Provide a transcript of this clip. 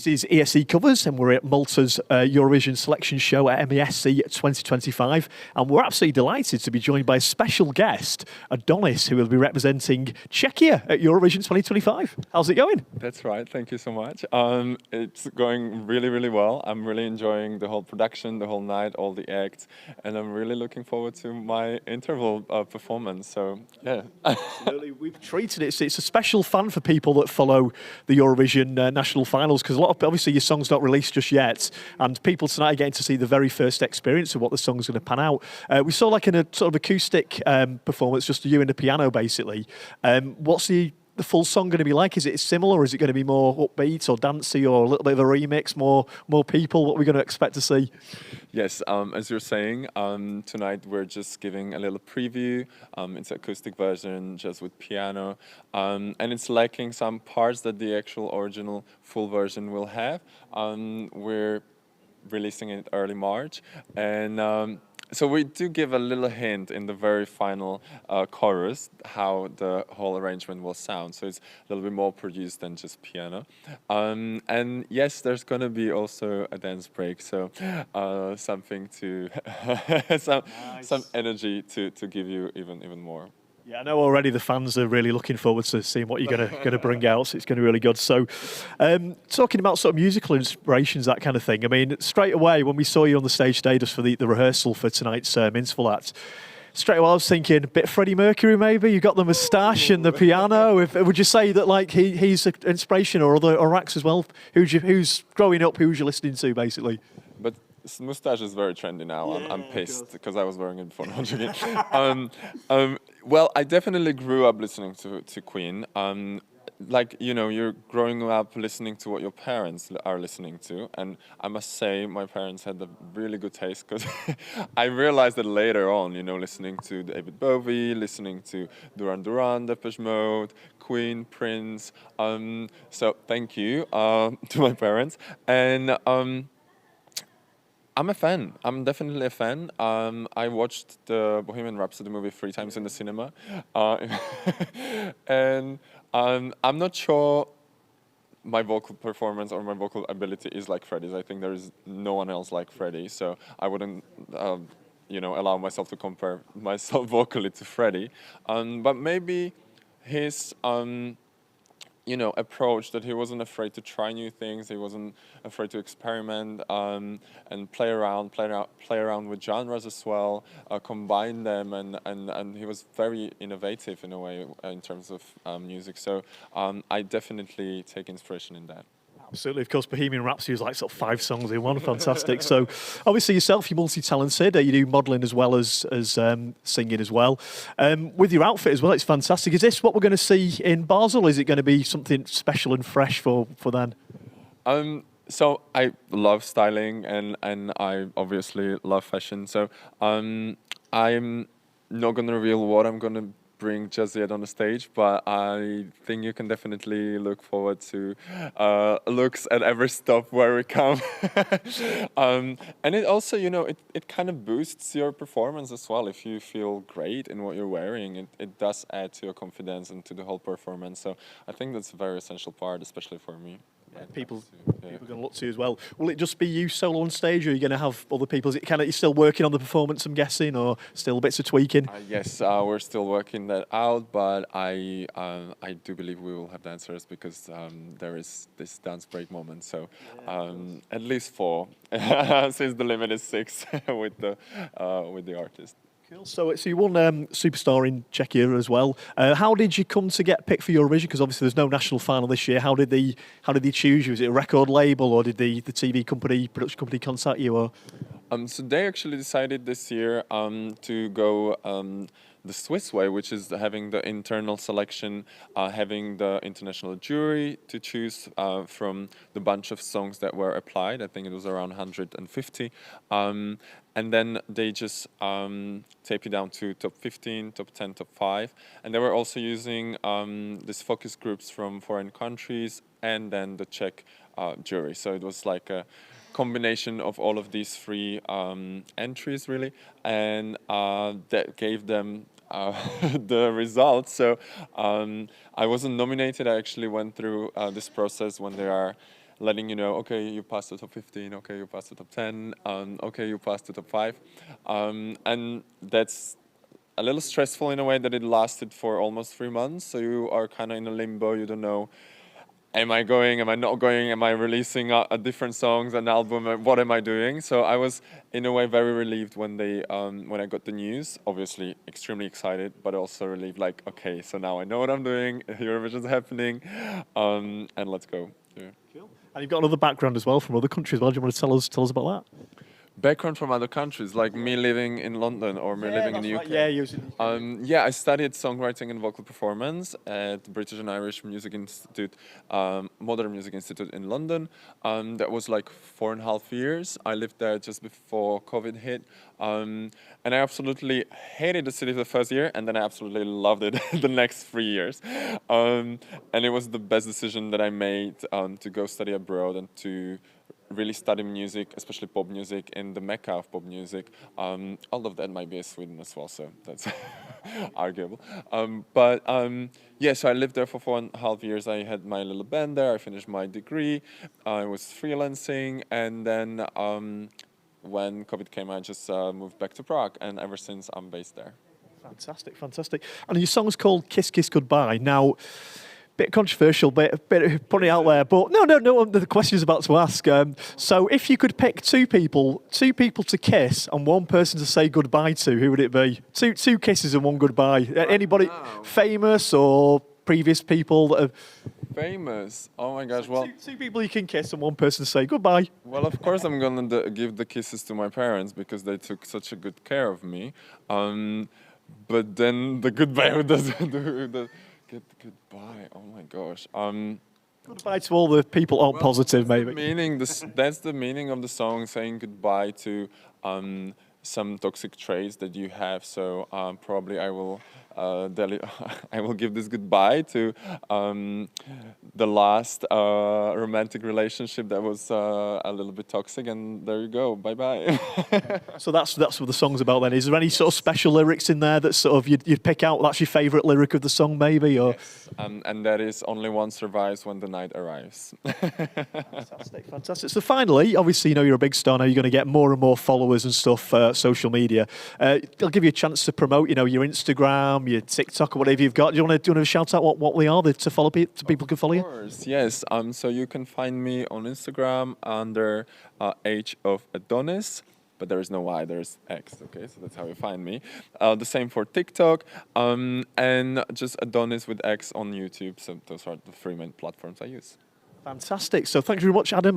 This is ESC Covers, and we're at Malta's Eurovision selection show at MESC 2025. And we're absolutely delighted to be joined by a special guest, ADONXS, who will be representing Czechia at Eurovision 2025. How's it going? That's right. Thank you so much. It's going really, really well. I'm really enjoying the whole production, the whole night, all the acts, and I'm really looking forward to my interval performance. So, yeah. Absolutely. We've treated it. It's a special fun for people that follow the Eurovision national finals, because a lot of, obviously, your song's not released just yet, and people tonight are getting to see the very first experience of what the song's going to pan out. We saw like in a sort of acoustic performance, just you and the piano, basically. What's the full song going to be like? Is it similar, or is it going to be more upbeat or dancey, or a little bit of a remix, more people? What are we going to expect to see? Yes, as you're saying, tonight we're just giving a little preview. It's an acoustic version, just with piano, and it's lacking some parts that the actual original full version will have. We're releasing it early March, and so we do give a little hint in the very final chorus how the whole arrangement will sound. So it's a little bit more produced than just piano. And yes, there's going to be also a dance break. So something to some energy to give you even more. Yeah, I know already the fans are really looking forward to seeing what you're going to bring out. So it's going to be really good. So, talking about sort of musical inspirations, that kind of thing. I mean, straight away when we saw you on the stage today, just for the rehearsal for tonight's interval act, straight away I was thinking a bit Freddie Mercury maybe. You got the moustache and the piano. Would you say that like he's an inspiration, or other acts as well? Who's growing up? Who's you listening to basically? But moustache is very trendy now. Yeah, I'm pissed because I was wearing it before. Not joking. Well, I definitely grew up listening to Queen. Like, you know, you're growing up listening to what your parents are listening to. And I must say, my parents had a really good taste, because I realized that later on, you know, listening to David Bowie, listening to Duran Duran, Depeche Mode, Queen, Prince. So thank you to my parents. And I'm a fan. I'm definitely a fan. I watched the Bohemian Rhapsody movie 3 times in the cinema. And I'm not sure my vocal performance or my vocal ability is like Freddie's. I think there is no one else like Freddie. So I wouldn't, you know, allow myself to compare myself vocally to Freddie. But maybe his you know, approach, that he wasn't afraid to try new things, he wasn't afraid to experiment and play around with genres as well, combine them, and he was very innovative in a way in terms of music. So I definitely take inspiration in that. Absolutely, of course, Bohemian Rhapsody was like sort of 5 songs in one, fantastic. So, obviously yourself, you're multi-talented. You do modelling as well as singing as well. With your outfit as well, it's fantastic. Is this what we're going to see in Basel? Is it going to be something special and fresh for then? So I love styling, and I obviously love fashion. So I'm not going to reveal what I'm going to bring just yet on the stage, but I think you can definitely look forward to looks at every stop where we come. And it also, you know, it kind of boosts your performance as well. If you feel great in what you're wearing, it does add to your confidence and to the whole performance. So I think that's a very essential part, especially for me. Yeah, people are going to look to you as well. Will it just be you solo on stage, or are you going to have other people? Is it kind of, you're still working on the performance, I'm guessing, or still bits of tweaking? Yes, we're still working that out, but I do believe we will have dancers, because there is this dance break moment. So at least 4, since the limit is 6 with the artist. Cool. So you won Superstar in Czechia as well. How did you come to get picked for Eurovision? Because obviously there's no national final this year. How did they choose you? Was it a record label, or did the TV company, production company, contact you? Or so they actually decided this year to go the Swiss way, which is having the internal selection, having the international jury to choose from the bunch of songs that were applied. I think it was around 150. And then they just tape you down to top 15, top 10, top 5. And they were also using these focus groups from foreign countries, and then the Czech jury. So it was like a combination of all of these 3 entries, really, and that gave them the results. So I wasn't nominated. I actually went through this process when there are letting you know, okay, you passed the top 15, okay, you passed the top 10, okay, you passed the top 5. And that's a little stressful in a way that it lasted for almost 3 months. So you are kind of in a limbo. You don't know, am I going, am I not going, am I releasing a different songs, an album, what am I doing? So I was in a way very relieved when when I got the news. Obviously extremely excited, but also relieved, like, okay, so now I know what I'm doing, Eurovision's happening, and let's go. Yeah. Cool. And you've got another background as well from other countries. Well, do you want to tell us about that? Background from other countries, like me living in London or me living in the UK. Right. Yeah, you was in the UK. Yeah, I studied songwriting and vocal performance at the British and Irish Music Institute, Modern Music Institute in London. That was like 4.5 years. I lived there just before COVID hit. And I absolutely hated the city the first year, and then I absolutely loved it the next 3 years. And it was the best decision that I made to go study abroad and to really study music, especially pop music, in the Mecca of pop music. All of that might be Sweden as well, so that's arguable. Yeah, so I lived there for 4.5 years. I had my little band there. I finished my degree. I was freelancing, and then when COVID came, I just moved back to Prague, and ever since I'm based there. Fantastic, fantastic. And your song's called "Kiss Kiss Goodbye." Now, bit controversial, bit putting it out there, but no. The question is about to ask. So, if you could pick two people to kiss and one person to say goodbye to, who would it be? Two kisses and one goodbye. Anybody famous or previous people that have famous? Oh my gosh! Well, two people you can kiss and one person to say goodbye. Well, of course, I'm gonna give the kisses to my parents because they took such a good care of me. But then the goodbye, who does goodbye? Oh my gosh. Goodbye to all the people who aren't positive, maybe. That's the meaning of the song, saying goodbye to some toxic traits that you have. So probably I will I will give this goodbye to the last romantic relationship that was a little bit toxic, and there you go, bye bye. So that's what the song's about then. Is there any sort of special lyrics in there that sort of you'd pick out? That's your favourite lyric of the song, maybe? Or yes. And that is only one survives when the night arrives. Fantastic. So finally, obviously, you know you're a big star now. You're going to get more and more followers and stuff, social media. They'll give you a chance to promote, you know, your Instagram, your TikTok, or whatever you've got. Do you want to shout out what they are to follow so people can follow you? Of course, yes. So you can find me on Instagram under Age of ADONXS. But there is no Y, there's X, okay? So that's how you find me. The same for TikTok, and just ADONXS with X on YouTube. So those are the 3 main platforms I use. Fantastic. So thank you very much, Adam.